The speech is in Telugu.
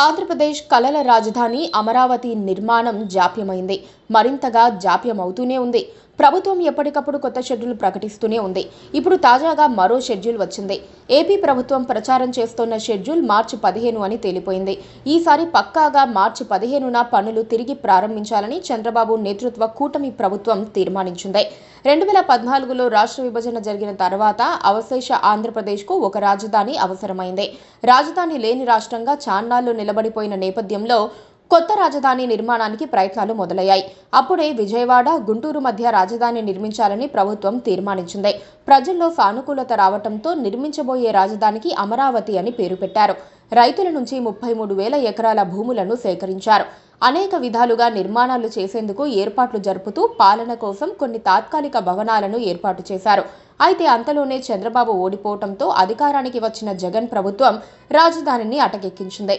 ఆంధ్రప్రదేశ్ కలల రాజధాని అమరావతి నిర్మాణం జాప్యమైంది. మరింతగా జాప్యమవుతూనే ఉంది. ప్రభుత్వం ఎప్పటికప్పుడు కొత్త షెడ్యూల్ ప్రకటిస్తూనే ఉంది. ఇప్పుడు తాజాగా మరో షెడ్యూల్ వచ్చింది. ఏపీ ప్రభుత్వం ప్రచారం చేస్తోన్న షెడ్యూల్ మార్చి 15 అని తేలిపోయింది. ఈసారి పక్కాగా మార్చి 15న పనులు తిరిగి ప్రారంభించాలని చంద్రబాబు నేతృత్వ కూటమి ప్రభుత్వం తీర్మానించింది. 2014లో రాష్ట్ర విభజన జరిగిన తర్వాత అవశేష ఆంధ్రప్రదేశ్కు ఒక రాజధాని అవసరమైంది. రాజధాని లేని రాష్ట్రంగా చాన్నాళ్లు నిలబడిపోయిన నేపథ్యంలో కొత్త రాజధాని నిర్మాణానికి ప్రయత్నాలు మొదలయ్యాయి. అప్పుడే విజయవాడ, గుంటూరు మధ్య రాజధాని నిర్మించాలని ప్రభుత్వం తీర్మానించింది. ప్రజల్లో సానుకూలత రావడంతో నిర్మించబోయే రాజధానికి అమరావతి అని పేరు పెట్టారు. రైతుల నుంచి 33,000 ఎకరాల భూములను సేకరించారు. అనేక విధాలుగా నిర్మాణాలు చేసేందుకు ఏర్పాట్లు జరుపుతూ పాలన కోసం కొన్ని తాత్కాలిక భవనాలను ఏర్పాటు చేశారు. అయితే అంతలోనే చంద్రబాబు ఓడిపోవడంతో అధికారానికి వచ్చిన జగన్ ప్రభుత్వం రాజధానిని అటకెక్కించింది.